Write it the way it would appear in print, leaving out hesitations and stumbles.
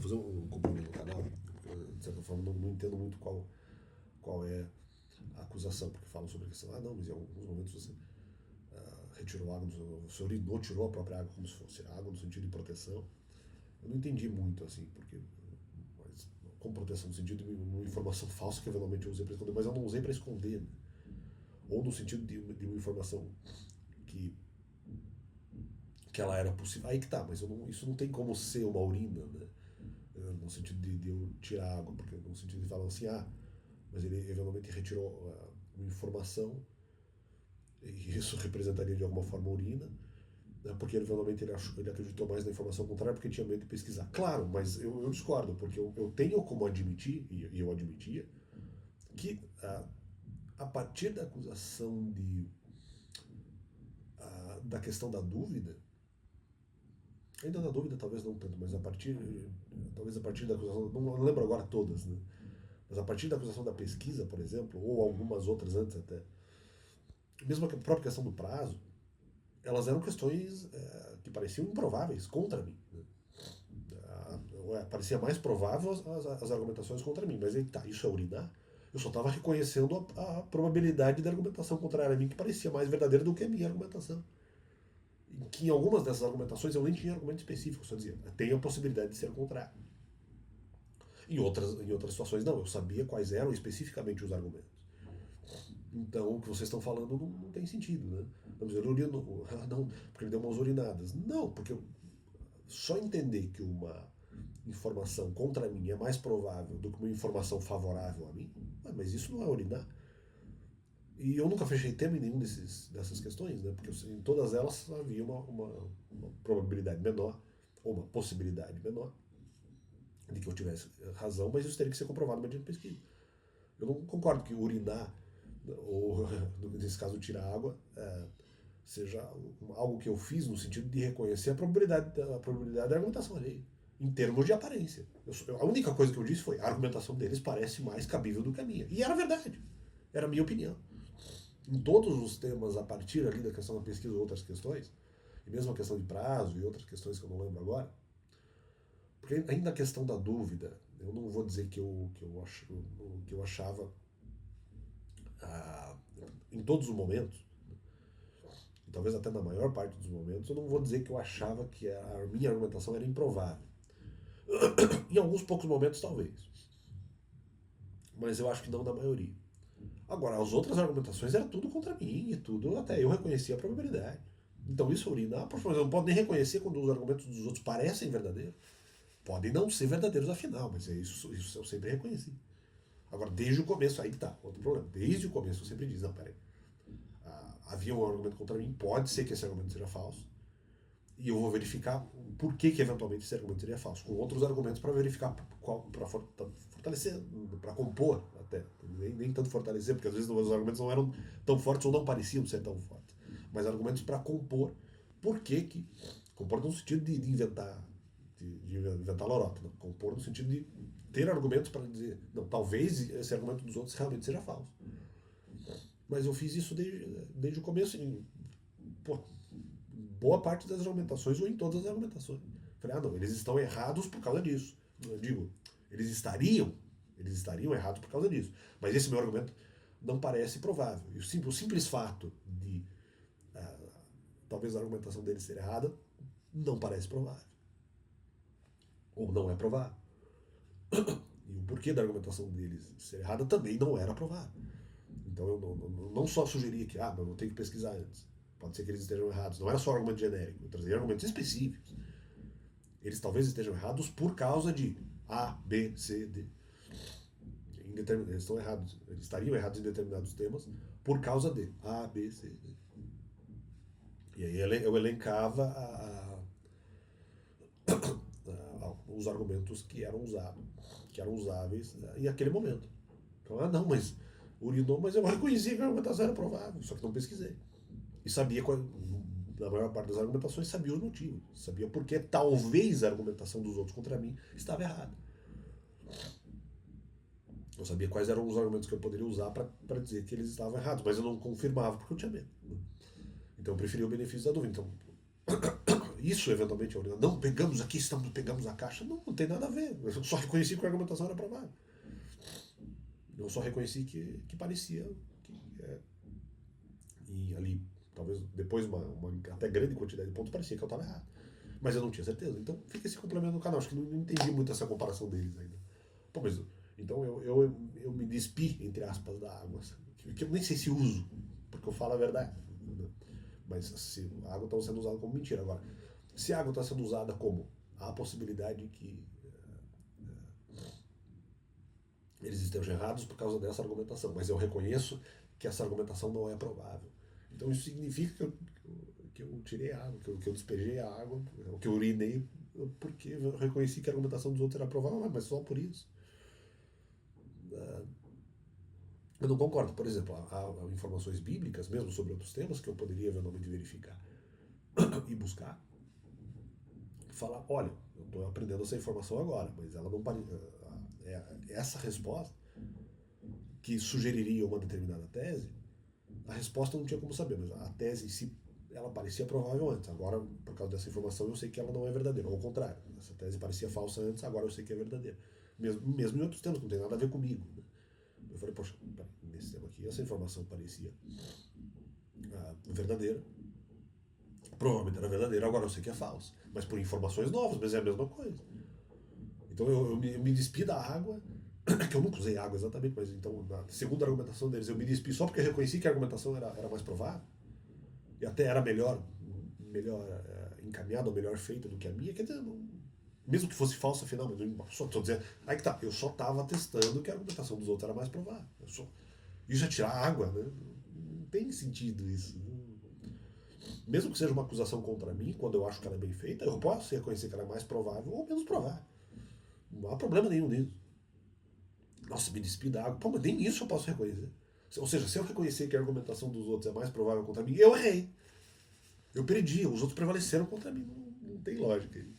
fazer um complemento no canal. De certa forma, não entendo muito qual é a acusação, porque falam sobre a questão, não, mas em alguns momentos você retirou água, você urinou, tirou a própria água como se fosse água, no sentido de proteção. Eu não entendi muito, assim, porque, mas, com proteção no sentido de uma informação falsa que eventualmente eu usei para esconder, mas eu não usei para esconder, né? Ou no sentido de uma informação que, que ela era possível. Aí que tá, mas isso não tem como ser uma urina, né? No sentido de eu tirar água, porque no sentido de falar assim, mas ele eventualmente retirou uma informação e isso representaria de alguma forma a urina, né, porque eventualmente ele acreditou mais na informação contrária porque tinha medo de pesquisar. Claro, mas eu discordo, porque eu tenho como admitir, e eu admitia, que a partir da acusação da questão da dúvida, ainda na dúvida talvez não tanto, mas talvez a partir da acusação, não lembro agora todas, né? Mas a partir da acusação da pesquisa, por exemplo, ou algumas outras antes até, mesmo a própria questão do prazo, elas eram questões que pareciam improváveis contra mim. Né? Parecia mais provável as argumentações contra mim, mas aí tá, isso é urinar. Eu só estava reconhecendo a probabilidade da argumentação contrária a mim, que parecia mais verdadeira do que a minha argumentação. Que em algumas dessas argumentações eu nem tinha argumento específico, só dizia, tem a possibilidade de ser contrário. Em outras situações, não, eu sabia quais eram especificamente os argumentos. Então, o que vocês estão falando não tem sentido, né? Não, ele urinou, não, porque ele deu umas urinadas. Não, porque só entender que uma informação contra mim é mais provável do que uma informação favorável a mim, mas isso não é urinar. E eu nunca fechei tema em nenhum dessas questões, né? Porque em todas elas havia uma probabilidade menor, ou uma possibilidade menor, de que eu tivesse razão, mas isso teria que ser comprovado mediante pesquisa. Eu não concordo que urinar, ou nesse caso tirar água, seja algo que eu fiz no sentido de reconhecer a probabilidade da argumentação alheia, em termos de aparência. A única coisa que eu disse foi a argumentação deles parece mais cabível do que a minha. E era verdade. Era a minha opinião. Em todos os temas, a partir ali da questão da pesquisa ou outras questões, e mesmo a questão de prazo e outras questões que eu não lembro agora, porque ainda a questão da dúvida, eu não vou dizer que eu achava em todos os momentos, e talvez até na maior parte dos momentos, eu não vou dizer que eu achava que a minha argumentação era improvável. Em alguns poucos momentos, talvez. Mas eu acho que não na maioria. Agora, as outras argumentações eram tudo contra mim, e tudo, até eu reconhecia a probabilidade. Então isso urinar, eu não pode nem reconhecer quando os argumentos dos outros parecem verdadeiros. Podem não ser verdadeiros afinal, mas isso eu sempre reconheci. Agora, desde o começo, aí que tá, outro problema. Desde o começo eu sempre disse, não, peraí, havia um argumento contra mim, pode ser que esse argumento seja falso, e eu vou verificar por que eventualmente esse argumento seria falso, com outros argumentos para verificar, para fortalecer, para compor até, nem tanto fortalecer, porque às vezes os argumentos não eram tão fortes ou não pareciam ser tão fortes, mas argumentos para compor por que compor no sentido de inventar lorota, não, compor no sentido de ter argumentos para dizer, não, talvez esse argumento dos outros realmente seja falso. Mas eu fiz isso desde o começo, em boa parte das argumentações ou em todas as argumentações. Falei, não, eles estão errados por causa disso. Eu digo, eles estariam errados por causa disso. Mas esse meu argumento não parece provável. E o simples fato de talvez a argumentação deles ser errada não parece provável. Ou não é provável. E o porquê da argumentação deles ser errada também não era provável. Então eu não só sugeria que, mas eu tenho que pesquisar antes. Pode ser que eles estejam errados. Não era só argumento genérico, eu trazia argumentos específicos. Eles talvez estejam errados por causa de A, B, C, D. Eles estão errados. Eles estariam errados em determinados temas por causa de A, B, C, D. E aí eu elencava os argumentos que eram usáveis em aquele momento. Então, não, mas urinou, mas eu reconheci que a argumentação era provável, só que não pesquisei. E sabia, na maior parte das argumentações, sabia os motivos. Sabia por que talvez a argumentação dos outros contra mim estava errada. Eu sabia quais eram os argumentos que eu poderia usar para dizer que eles estavam errados, mas eu não confirmava porque eu tinha medo. Então eu preferia o benefício da dúvida. Então, isso eventualmente é urinado. Não, pegamos a caixa. Não, não tem nada a ver. Eu só reconheci que a argumentação era provável. Eu só reconheci que parecia. E ali, talvez depois uma até grande quantidade de pontos, parecia que eu estava errado. Mas eu não tinha certeza. Então fica esse complemento no canal. Acho que não entendi muito essa comparação deles ainda. Pô, mas então eu me despi, entre aspas, da água. Que eu nem sei se uso, porque eu falo a verdade. Mas se a água está sendo usada como mentira. Agora, se a água está sendo usada como há a possibilidade que eles estejam errados por causa dessa argumentação, mas eu reconheço que essa argumentação não é provável. Então isso significa que eu tirei a água, que eu despejei a água, que eu urinei, porque eu reconheci que a argumentação dos outros era provável, mas só por isso. Eu não concordo. Por exemplo, há informações bíblicas, mesmo sobre outros temas, que eu poderia eventualmente verificar e buscar. Falar, olha, eu estou aprendendo essa informação agora, mas ela não essa resposta que sugeriria uma determinada tese, a resposta eu não tinha como saber, mas a tese em si, ela parecia provável antes. Agora, por causa dessa informação, eu sei que ela não é verdadeira. Ou ao contrário, essa tese parecia falsa antes, agora eu sei que é verdadeira. Mesmo em outros temas, não tem nada a ver comigo. Né? Eu falei, poxa, nesse tema aqui, essa informação parecia verdadeira. Provavelmente era verdadeira, agora eu sei que é falsa. Mas por informações novas, mas é a mesma coisa. Então eu me despi da água, que eu nunca usei água exatamente, mas então, na segunda argumentação deles, eu me despi só porque eu reconheci que a argumentação era mais provável. E até era melhor encaminhada ou melhor feita do que a minha. Quer dizer, mesmo que fosse falsa, afinal, mas só estou dizendo. Aí que tá, eu só estava testando que a argumentação dos outros era mais provável. Isso é tirar água, né? Não tem sentido isso. Mesmo que seja uma acusação contra mim, quando eu acho que ela é bem feita, eu posso reconhecer que ela é mais provável ou menos provável. Não há problema nenhum nisso. Nossa, me despi da água. Pô, mas nem isso eu posso reconhecer. Ou seja, se eu reconhecer que a argumentação dos outros é mais provável contra mim, eu errei. Eu perdi, os outros prevaleceram contra mim. Não tem lógica isso.